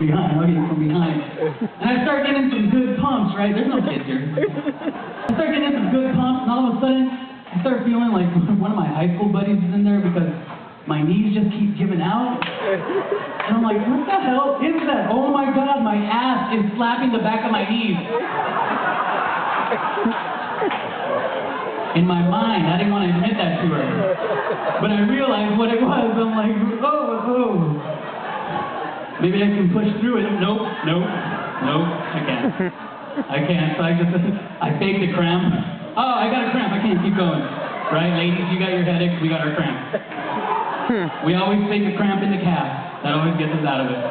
behind. I'll hit you from behind. And I start getting some good pumps, right? There's no kids here. I start getting some good pumps, and all of a sudden, I start feeling like one of my high school buddies is in there because my knees just keep giving out. And I'm like, what the hell is that? Oh my God, my ass is slapping the back of my knees. In my mind, I didn't want to admit that to her. But I realized what it was. I'm like, oh. Maybe I can push through it. Nope, I can't. So I faked a cramp. Oh, I got a cramp, I can't keep going. Right, ladies, you got your headache, we got our cramp. We always fake a cramp in the calf. That always gets us out of it.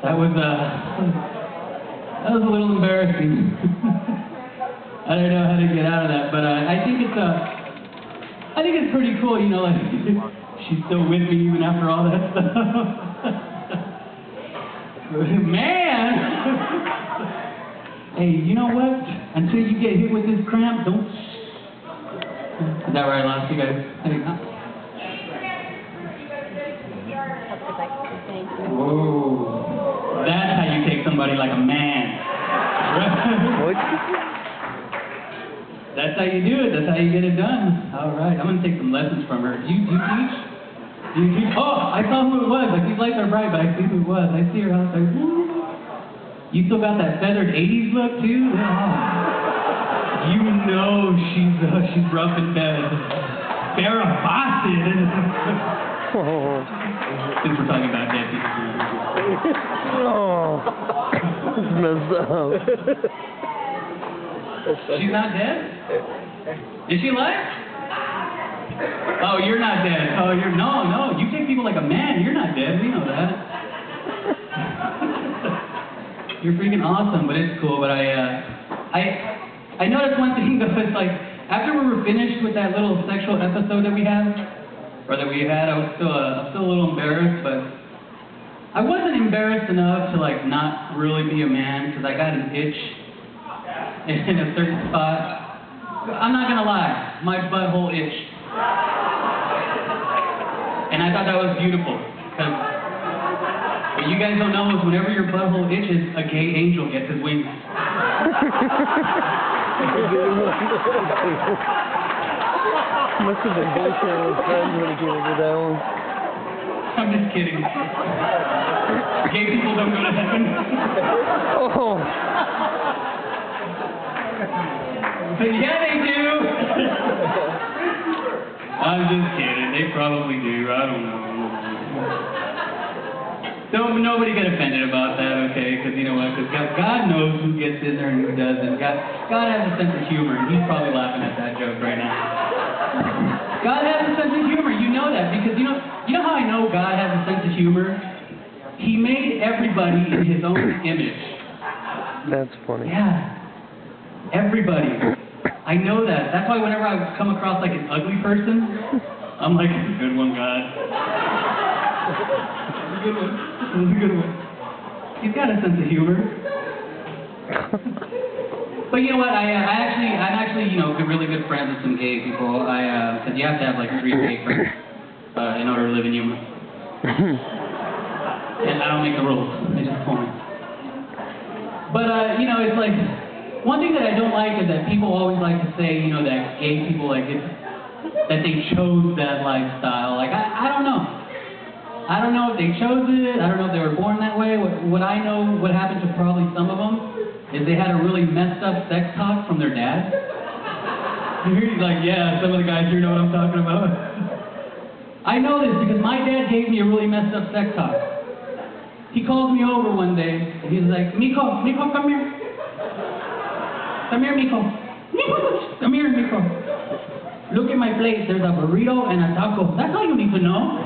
That was a little embarrassing. I don't know how to get out of that, but I think it's pretty cool, you know, like she's still with me even after all that stuff. Man! Hey, you know what? Until you get hit with this cramp, don't. Is that where I lost you guys? Hey, huh? Whoa. That's how you take somebody like a man. What? That's how you do it. That's how you get it done. All right. I'm going to take some lessons from her. Do you teach? Do you teach? Oh, I saw who it was. Like, these lights are bright, but I see who it was. I see her out there. You still got that feathered 80s look, too? Oh. You know she's rough in bed. Farrah Fawcett. Since we're talking about dead people. Oh. That's messed up. She's not dead? Is she alive? Oh, you're not dead. Oh, no. You take people like a man. You're not dead. We know that. You're freaking awesome, but it's cool. But I noticed one thing though. It's like after we were finished with that little sexual episode that we had, I was still a little embarrassed, but I wasn't embarrassed enough to like not really be a man because I got an itch in a certain spot. I'm not gonna lie, my butthole itched. And I thought that was beautiful, because what you guys don't know is whenever your butthole itches, a gay angel gets his wings. Must have been bullshitting with friends when he came into that one. I'm just kidding. Gay people don't go to heaven. Oh. Yeah, they do. I'm just kidding. They probably do. I don't know. Nobody get offended about that, okay? Because you know what? Because God knows who gets in there and who doesn't. God has a sense of humor, and he's probably laughing at that joke right now. God has a sense of humor. You know that because you know how I know God has a sense of humor? He made everybody in his own image. That's funny. Yeah. Everybody. I know that. That's why whenever I come across like an ugly person, I'm like, good one, God. Good one. This is a good one. He's got a sense of humor. But you know what? I'm actually, you know, really good friends with some gay people. Because you have to have like 3 gay friends in order to live in humor. And I don't make the rules. They just told me. But you know, it's like. One thing that I don't like is that people always like to say, you know, that gay people, like, that they chose that lifestyle. Like, I don't know. I don't know if they chose it. I don't know if they were born that way. What I know, what happened to probably some of them, is they had a really messed up sex talk from their dad. Like, yeah, some of the guys here know what I'm talking about. I know this because my dad gave me a really messed up sex talk. He called me over one day, and he's like, Miko, come here. Come here, Miko. Come here, Miko. Look at my plate. There's a burrito and a taco. That's all you need to know.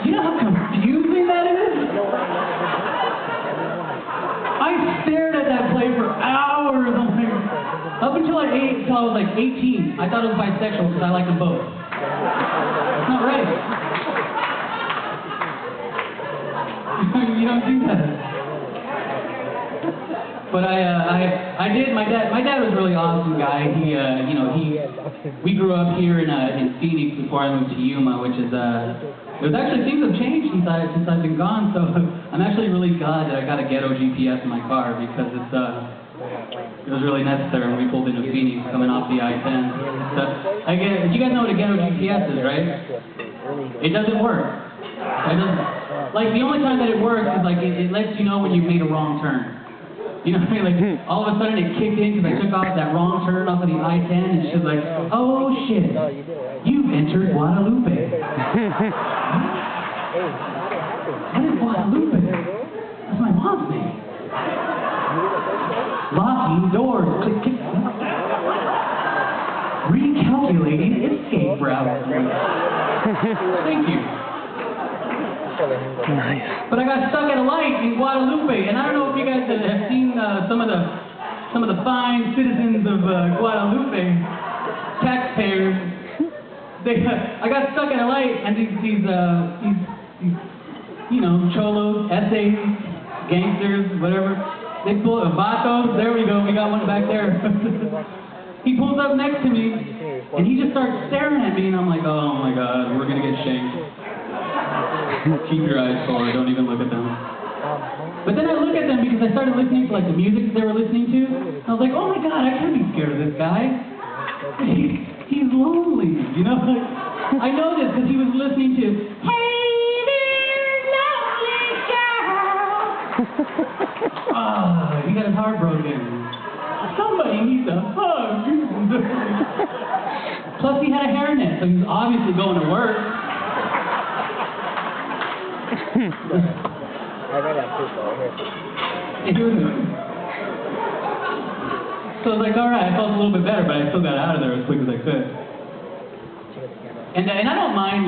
You know how confusing that is? I stared at that plate for hours. Up until I was like 18, I thought it was bisexual because I liked them both. It's not right. You don't do that. But I did. My dad was a really awesome guy. We grew up here in Phoenix before I moved to Yuma, which is it was actually, things have changed since I've been gone. So I'm actually really glad that I got a ghetto GPS in my car because it was really necessary when we pulled into Phoenix coming off the I-10. You guys know what a ghetto GPS is, right? It doesn't work. It doesn't. Like, the only time that it works is like it lets you know when you've made a wrong turn. You know what I mean? Like, all of a sudden it kicked in because I took off that wrong turn off of the I-10 and she's like, oh shit, you've entered Guadalupe. What is Guadalupe? That's my mom's name. Locking doors. Click, click. Recalculating escape route. Thank you. Nice. But I got stuck at a light in Guadalupe, and I don't know if you guys have seen some of the fine citizens of Guadalupe, taxpayers. I got stuck at a light, and these cholos, essays, gangsters, whatever. They pull vatos. There we go. We got one back there. He pulls up next to me, and he just starts staring at me, and I'm like, oh my God, we're gonna get shanked. Keep your eyes forward, don't even look at them. But then I look at them because I started listening to like the music they were listening to. I was like, oh my God, I can't be scared of this guy. He's lonely, you know? I know this because he was listening to, hey there, lonely girl. He got his heart broken. Somebody needs a hug. Plus he had a hairnet, so he was obviously going to work. I got that too, So I was like, all right, I felt a little bit better, but I still got out of there as quick as I could. And I don't mind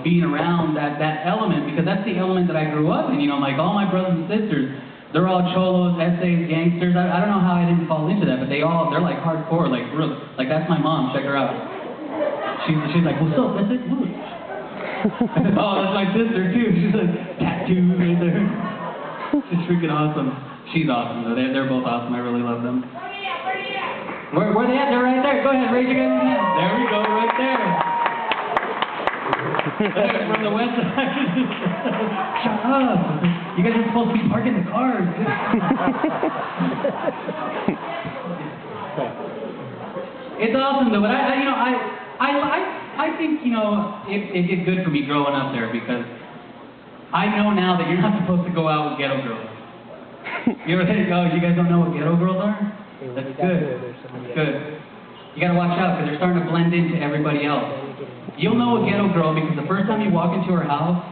being around that element because that's the element that I grew up in. Like all my brothers and sisters, they're all cholos, essays, gangsters. I don't know how I didn't fall into that, but they're like hardcore, like real. Like that's my mom. Check her out. She's like, what's up? That's it. Look. Oh, that's my sister too. She's like tattooed right there. She's freaking awesome. She's awesome though. They're both awesome. I really love them. Where they at? They're right there. Go ahead, raise your guys' hands. There we go, right there. From the west side. Shut up. You guys are supposed to be parking the cars. It's awesome though, but I think, it did good for me growing up there because I know now that you're not supposed to go out with ghetto girls. You ever think, oh, you guys don't know what ghetto girls are? That's good. That's good. You gotta watch out because they're starting to blend into everybody else. You'll know a ghetto girl because the first time you walk into her house,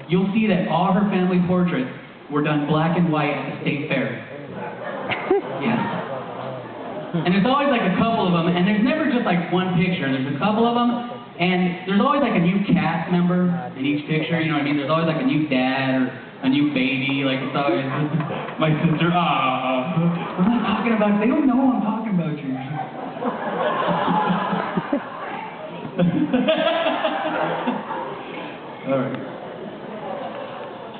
you'll see that all her family portraits were done black and white at the state fair. Yeah. And there's always like a couple of them, and there's never just like one picture. There's a couple of them, and there's always like a new cast member in each picture, you know what I mean? There's always like a new dad or a new baby, like it's always my sister, I'm not talking about, they don't know I'm talking about you. Alright.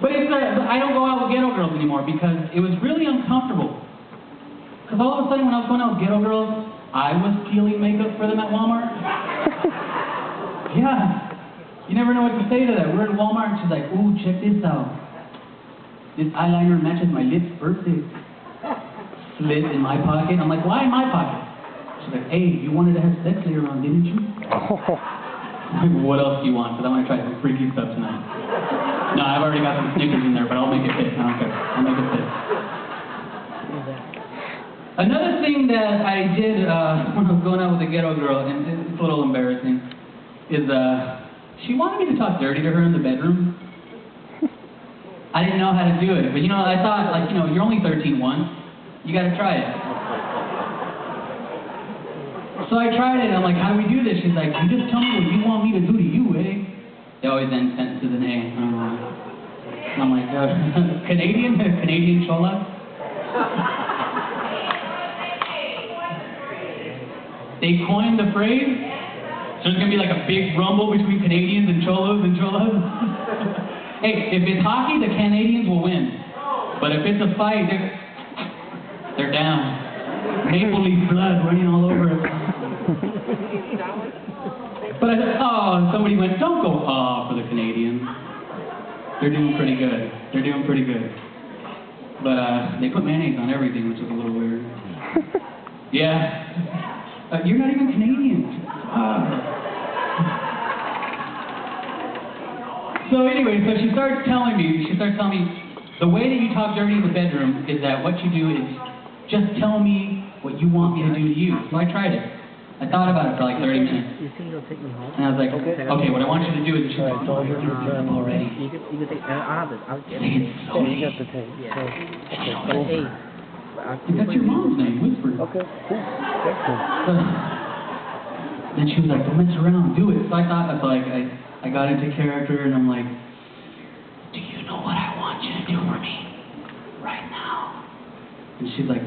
But I don't go out with ghetto girls anymore because it was really uncomfortable. Because all of a sudden when I was going out with ghetto girls, I was peeling makeup for them at Walmart. Yeah. You never know what to say to that. We're in Walmart and she's like, ooh, check this out. This eyeliner matches my lips perfect. Slit in my pocket. I'm like, why in my pocket? She's like, hey, you wanted to have sex later on, didn't you? I'm like, what else do you want? Because I want to try some freaky stuff tonight. No, I've already got some Snickers in there, but I'll make it fit. I don't care. I'll make it fit. Another thing that I did when I was going out with a ghetto girl, and it's a little embarrassing, is she wanted me to talk dirty to her in the bedroom. I didn't know how to do it, but I thought, like, you're only 13 once, you gotta try it. So I tried it, and I'm like, how do we do this? She's like, you just tell me what you want me to do to you, eh? They always end sentences in A. I don't know why. And I'm like, Canadian chola? They coined the phrase, so there's gonna be like a big rumble between Canadians and cholos and cholas. Hey, if it's hockey, the Canadians will win. But if it's a fight, They're down. Maple leaf blood running all over it. But I said, oh, somebody went, don't go for the Canadians. They're doing pretty good. They're doing pretty good. But they put mayonnaise on everything, which is a little weird. Yeah. You're not even Canadian. So anyway, so she starts telling me, the way that you talk dirty in the bedroom is that what you do is just tell me what you want me to do to you. So I tried it. I thought about it for like 30 minutes. You think you'll take me home? And I was like, okay, what I want you to do is, she's like, oh, you're already. You can take, I'll get Say it slowly. You got the tape. Yeah. Hey. That's your mom's name, Whisper. Okay, cool. That's cool. Then she was like, don't mess around, do it. So I thought, I got into character and I'm like, do you know what I want you to do for me right now? And she's like,